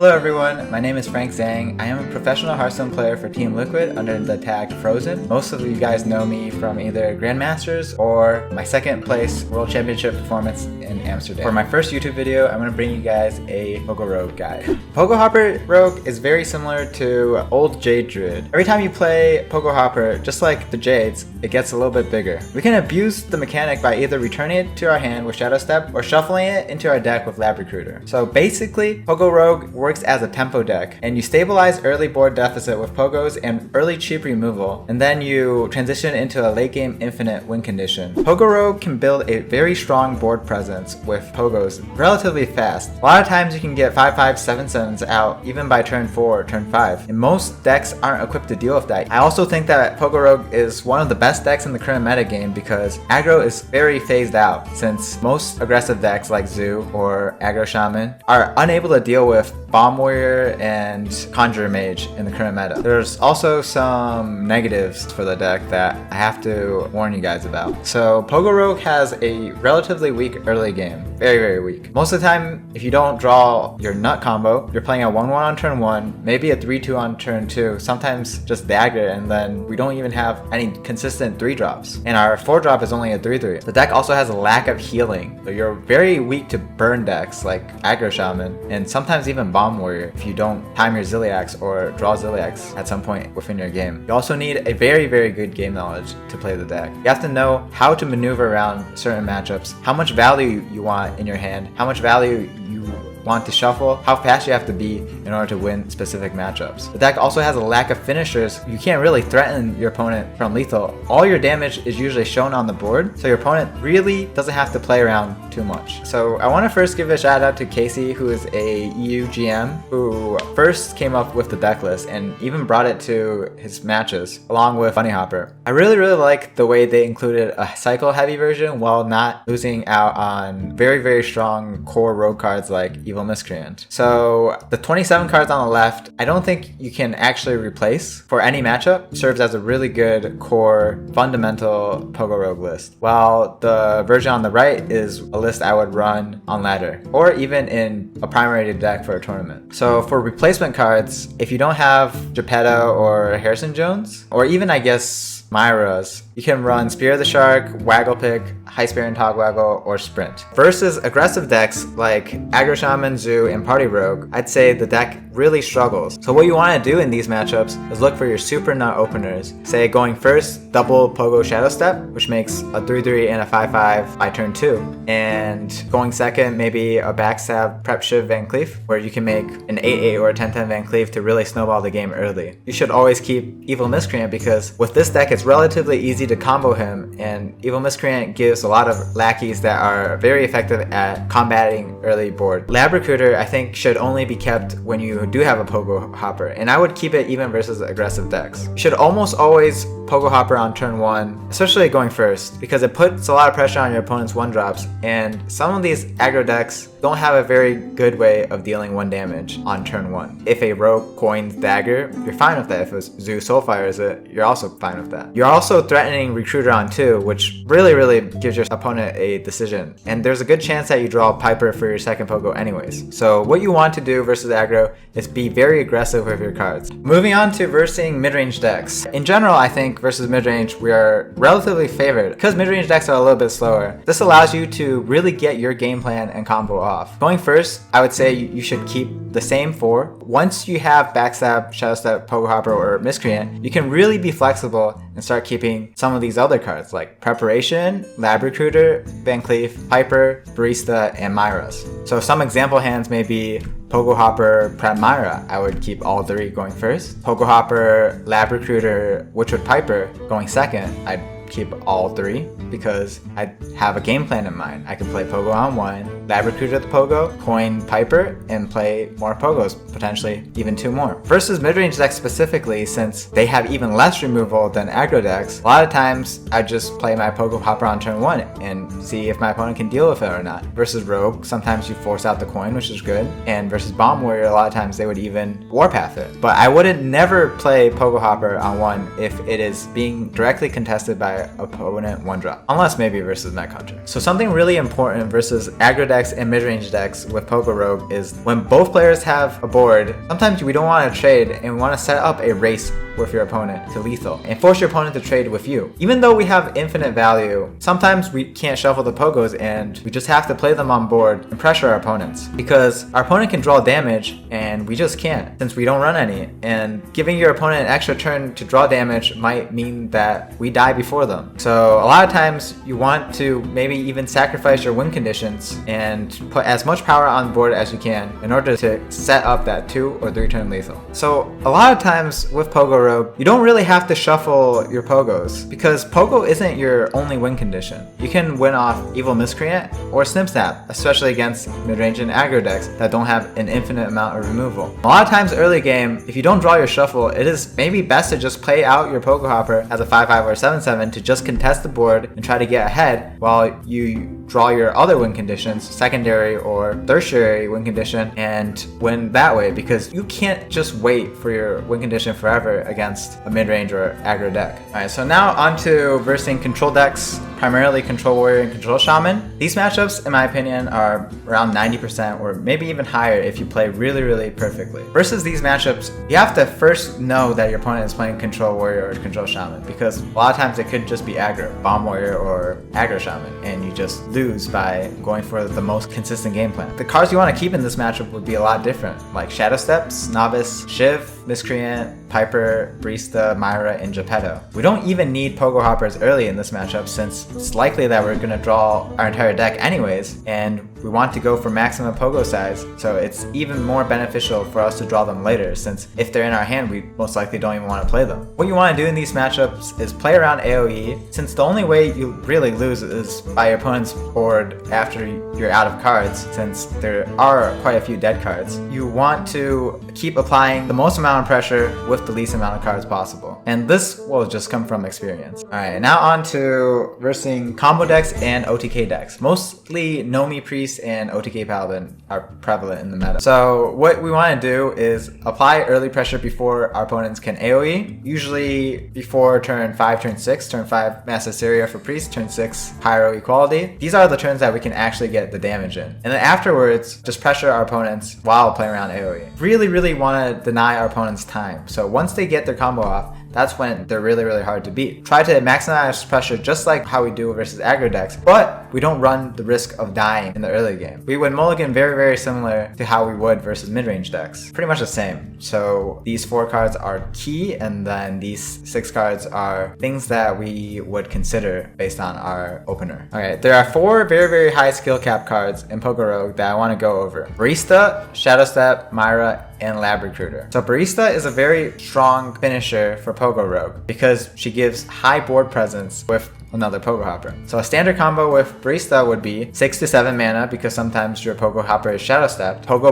Hello everyone, my name is Fr0zen. I am a professional Hearthstone player for Team Liquid under the tag Fr0zen. Most of you guys know me from either Grandmasters or my second place World Championship performance in Amsterdam. For my first YouTube video, I'm going to bring you guys a POGO Rogue guide. POGO Hopper Rogue is very similar to old Jade Druid. Every time you play POGO Hopper, just like the Jades, it gets a little bit bigger. We can abuse the mechanic by either returning it to our hand with Shadowstep or shuffling it into our deck with Lab Recruiter. So basically, POGO Rogue works as a tempo deck, and you stabilize early board deficit with Pogos and early cheap removal, and then you transition into a late game infinite win condition. POGO Rogue can build a very strong board presence with Pogos relatively fast. A lot of times you can get 5/5, 7/7s out even by turn 4 or turn 5, and most decks aren't equipped to deal with that. I also think that POGO Rogue is one of the best decks in the current meta game because aggro is very phased out, since most aggressive decks like Zoo or Aggro Shaman are unable to deal with Bomb Warrior and Conjurer Mage in the current meta. There's also some negatives for the deck that I have to warn you guys about. So POGO Rogue has a relatively weak early game. Very weak. Most of the time, if you don't draw your nut combo, you're playing a 1/1 on turn 1, maybe a 3/2 on turn 2, sometimes just dagger, and then we don't even have any consistent 3-drops. And our 4-drop is only a 3/3. The deck also has a lack of healing, so you're very weak to burn decks like Aggro Shaman, and sometimes even Bomb Warrior if you don't time your Zilliax or draw Zilliax at some point within your game. You also need a very good game knowledge to play the deck. You have to know how to maneuver around certain matchups, how much value you want in your hand, how much value you want to shuffle, how fast you have to be in order to win specific matchups. The deck also has a lack of finishers. You can't really threaten your opponent from lethal. All your damage is usually shown on the board, so your opponent really doesn't have to play around too much. So I want to first give a shout out to Casey, who is a EU GM, who first came up with the deck list and even brought it to his matches along with Bunny Hopper. I really like the way they included a cycle heavy version while not losing out on very strong core rogue cards like Evil Miscreant. So the 27 cards on the left, I don't think you can actually replace for any matchup. Serves as a really good core fundamental POGO Rogue list, while the version on the right is a list I would run on ladder or even in a primary deck for a tournament. So for replacement cards, if you don't have Geppetto or Harrison Jones, or even I guess Myra's, you can run Spear of the Shark, Wagglepick, High Spear and Togwaggle, or Sprint. Versus aggressive decks like Aggro Shaman, Zoo, and Party Rogue, I'd say the deck really struggles. So what you want to do in these matchups is look for your super nut openers. Say going first, double POGO Shadowstep, which makes a 3/3 and a 5/5 by turn 2. And going second, maybe a backstab Prep Shiv Van Cleef, where you can make an 8/8 or a 10/10 Van Cleef to really snowball the game early. You should always keep Evil Miscreant because with this deck it's relatively easy to combo him, and Evil Miscreant gives a lot of lackeys that are very effective at combating early board. Lab Recruiter I think should only be kept when you do have a POGO Hopper, and I would keep it even versus aggressive decks. You should almost always POGO Hopper on turn 1, especially going first, because it puts a lot of pressure on your opponent's 1-drops, and some of these aggro decks don't have a very good way of dealing 1 damage on turn 1. If a rogue coins dagger, you're fine with that. If a Zoo Soulfires it, you're also fine with that. You're also threatening Recruiter on 2, which really gives your opponent a decision, and there's a good chance that you draw Piper for your second POGO anyways. So what you want to do versus aggro is be very aggressive with your cards. Moving on to versing mid-range decks. In general, I think versus mid-range we are relatively favored because mid-range decks are a little bit slower. This allows you to really get your game plan and combo off. Going first, I would say you should keep the same 4. Once you have Backstab, Shadowstep, POGO Hopper, or Miscreant, you can really be flexible and start keeping some of these other cards like Preparation, Lab Recruiter, Van Cleef, Piper, Barista, and Myra's. So some example hands may be POGO Hopper, Prep Myra. I would keep all 3 going first. POGO Hopper, Lab Recruiter, Witchwood Piper going second. I'd keep all 3 because I have a game plan in mind. I can play POGO on 1, Lab Recruiter the POGO, coin Piper, and play more POGOs, potentially even 2 more. Versus mid-range decks specifically, since they have even less removal than aggro decks, a lot of times I just play my POGO Hopper on turn 1 and see if my opponent can deal with it or not. Versus Rogue, sometimes you force out the coin, which is good, and versus Bomb Warrior, a lot of times they would even Warpath it. But I wouldn't never play POGO Hopper on 1 if it is being directly contested by opponent 1-drop, unless maybe versus Met Contract. So something really important versus aggro decks decks and mid-range decks with Pogo Rogue is when both players have a board, sometimes we don't want to trade and we want to set up a race with your opponent to lethal and force your opponent to trade with you. Even though we have infinite value, sometimes we can't shuffle the Pogos and we just have to play them on board and pressure our opponents because our opponent can draw damage and we just can't since we don't run any, and giving your opponent an extra turn to draw damage might mean that we die before them. So a lot of times you want to maybe even sacrifice your win conditions and put as much power on board as you can in order to set up that 2 or 3 turn lethal. So a lot of times with Pogo Rogue, you don't really have to shuffle your Pogos because Pogo isn't your only win condition. You can win off Evil Miscreant or Snip Snap, especially against mid-range and aggro decks that don't have an infinite amount of removal. A lot of times early game, if you don't draw your shuffle, it is maybe best to just play out your Pogo Hopper as a 5-5 or 7-7 to just contest the board and try to get ahead while you draw your other win conditions, secondary or tertiary win condition, and win that way because you can't just wait for your win condition forever against a mid-range or aggro deck. Alright, so now on to versing control decks, primarily Control Warrior and Control Shaman. These matchups, in my opinion, are around 90% or maybe even higher if you play really, really perfectly. Versus these matchups, you have to first know that your opponent is playing Control Warrior or Control Shaman because a lot of times it could just be aggro, Bomb Warrior or aggro Shaman, and you just lose by going for the most consistent game plan. The cards you want to keep in this matchup would be a lot different, like Shadowsteps, Novice, Shiv, Miscreant, Piper, Barista, Myra, and Geppetto. We don't even need Pogo Hoppers early in this matchup since it's likely that we're going to draw our entire deck anyways, and we want to go for maximum Pogo size, so it's even more beneficial for us to draw them later since if they're in our hand, we most likely don't even want to play them. What you want to do in these matchups is play around AoE, since the only way you really lose is by your opponent's board after you're out of cards, since there are quite a few dead cards. You want to keep applying the most amount of pressure with the least amount of cards possible, and this will just come from experience. Alright, now on to versing combo decks and OTK decks. Mostly Nomi Priest and OTK Paladin are prevalent in the meta. So what we want to do is apply early pressure before our opponents can AoE, usually before turn 5, turn 6, turn 5 Massive Syria for Priest, turn 6 Pyro Equality. These are the turns that we can actually get the damage in. And then afterwards, just pressure our opponents while playing around AoE. Really want to deny our opponents time. So once they get their combo off, that's when they're really hard to beat. Try to maximize pressure just like how we do versus aggro decks, but we don't run the risk of dying in the early game. We would mulligan very similar to how we would versus mid-range decks. Pretty much the same. So these 4 cards are key, and then these 6 cards are things that we would consider based on our opener. Alright, there are 4 very high skill cap cards in Pogo Rogue that I want to go over. Barista, Shadowstep, Myra, and Lab Recruiter. So Barista is a very strong finisher for Pogo Rogue because she gives high board presence with another Pogo Hopper. So a standard combo with Barista would be 6 to 7 mana because sometimes your Pogo Hopper is Shadowstep, Pogo,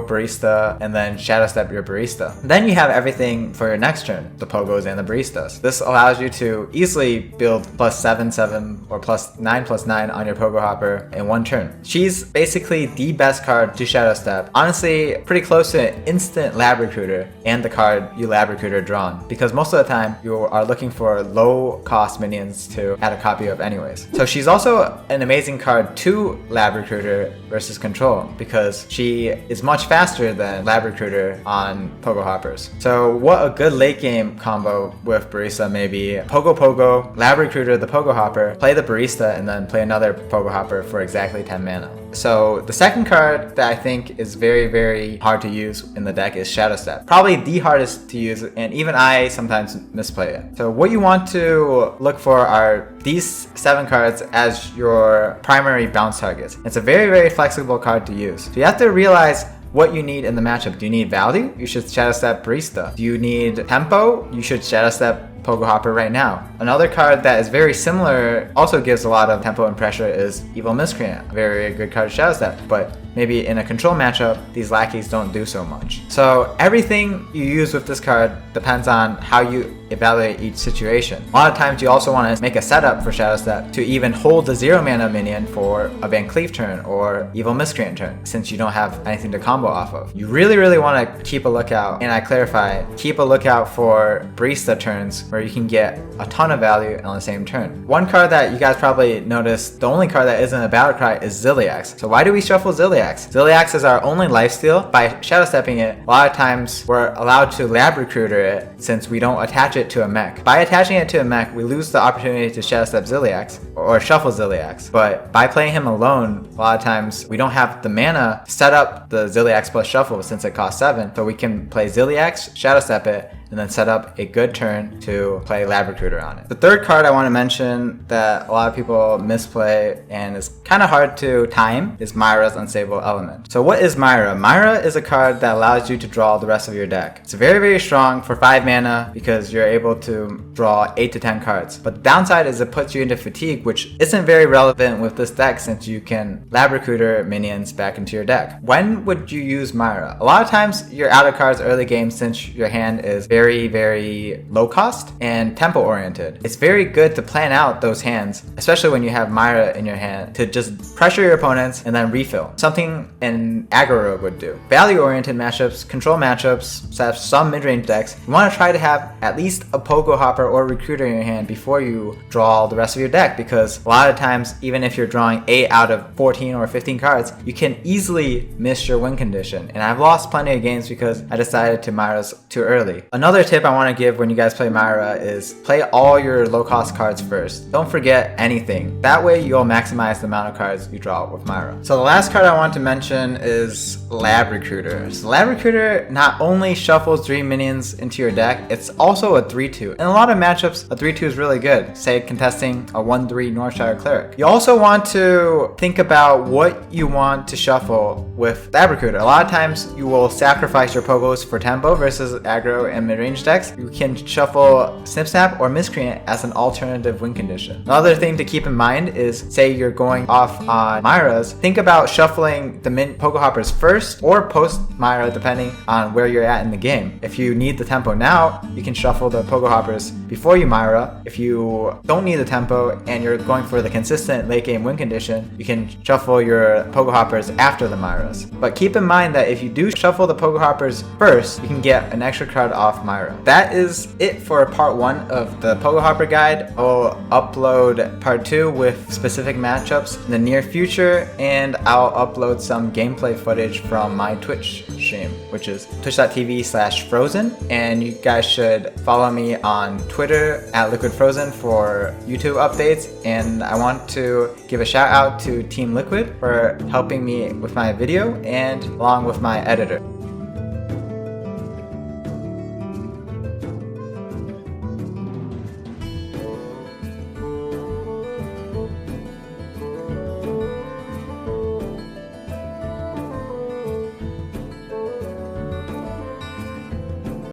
Barista, and then Shadowstep your Barista. Then you have everything for your next turn, the Pogos and the Baristas. This allows you to easily build +7/7 or +9/9 on your Pogo Hopper in one turn. She's basically the best card to Shadowstep. Honestly, pretty close to an instant Lab Recruiter and the card you Lab Recruiter drawn, because most of the time you are looking for low cost minions to add a copy of anyways. So she's also an amazing card to Lab Recruiter versus Control because she is much faster than Lab Recruiter on Pogo Hoppers. So what a good late game combo with Barista may be Pogo, Lab Recruiter the Pogo Hopper, play the Barista, and then play another Pogo Hopper for exactly 10 mana. So the second card that I think is very hard to use in the deck is Shadowstep. Probably the hardest to use, and even I sometimes misplay it. So what you want to look for are these 7 cards as your primary bounce targets. It's a very flexible card to use. So you have to realize what you need in the matchup. Do you need value? You should Shadowstep Barista. Do you need tempo? You should Shadowstep Pogo Hopper right now. Another card that is very similar, also gives a lot of tempo and pressure, is Evil Miscreant. Very good card to Shadowstep, but maybe in a control matchup, these lackeys don't do so much. So everything you use with this card depends on how you evaluate each situation. A lot of times you also want to make a setup for Shadowstep to even hold the 0 mana minion for a Van Cleef turn or Evil Miscreant turn, since you don't have anything to combo off of. You really want to keep a lookout, and I clarify, keep a lookout for Barista turns where you can get a ton of value on the same turn. One card that you guys probably noticed, the only card that isn't a battle cry, is Ziliax. So why do we shuffle Ziliax? Ziliax is our only lifesteal. By Shadowstepping it, a lot of times we're allowed to lab recruiter it since we don't attach it to a mech. By attaching it to a mech, we lose the opportunity to Shadowstep Ziliax or shuffle Ziliax. But by playing him alone, a lot of times we don't have the mana to set up the Ziliax plus shuffle since it costs 7. So we can play Ziliax, Shadowstep it, and then set up a good turn to play Lab Recruiter on it. The third card I want to mention that a lot of people misplay and is kind of hard to time is Myra's Unstable Element. So what is Myra? Myra is a card that allows you to draw the rest of your deck. It's very, very strong for 5 mana because you're able to draw 8 to 10 cards. But the downside is it puts you into fatigue, which isn't very relevant with this deck since you can Lab Recruiter minions back into your deck. When would you use Myra? A lot of times you're out of cards early game since your hand is very, very low cost and tempo oriented. It's very good to plan out those hands, especially when you have Myra in your hand, to just pressure your opponents and then refill. Something an Aggro would do. Value oriented matchups, control matchups, some mid-range decks, you want to try to have at least a Pogo Hopper or Recruiter in your hand before you draw the rest of your deck, because a lot of times, even if you're drawing 8 out of 14 or 15 cards, you can easily miss your win condition. And I've lost plenty of games because I decided to Myra's too early. Another tip I want to give when you guys play Myra is play all your low cost cards first. Don't forget anything. That way you'll maximize the amount of cards you draw with Myra. So the last card I want to mention is Lab Recruiter. So Lab Recruiter not only shuffles 3 minions into your deck, it's also a 3-2. In a lot of matchups, a 3-2 is really good, say contesting a 1-3 Northshire Cleric. You also want to think about what you want to shuffle with Lab Recruiter. A lot of times you will sacrifice your Pogos for tempo versus aggro and mid-range decks. You can shuffle Snip Snap or Miscreant as an alternative win condition. Another thing to keep in mind is, say you're going off on Myra's, think about shuffling the Pogo Hoppers first or post Myra depending on where you're at in the game. If you need the tempo now, you can shuffle the Pogo Hoppers before you Myra. If you don't need the tempo and you're going for the consistent late game win condition, you can shuffle your Pogo Hoppers after the Myras. But keep in mind that if you do shuffle the Pogo Hoppers first, you can get an extra card off Myra. That is it for part 1 of the Pogo Hopper guide. I'll upload part 2 with specific matchups in the near future, and I'll upload some gameplay footage from my Twitch stream, which is twitch.tv/Fr0zen, and you guys should follow me on Twitter at Fr0zen for YouTube updates. And I want to give a shout out to Team Liquid for helping me with my video and along with my editor.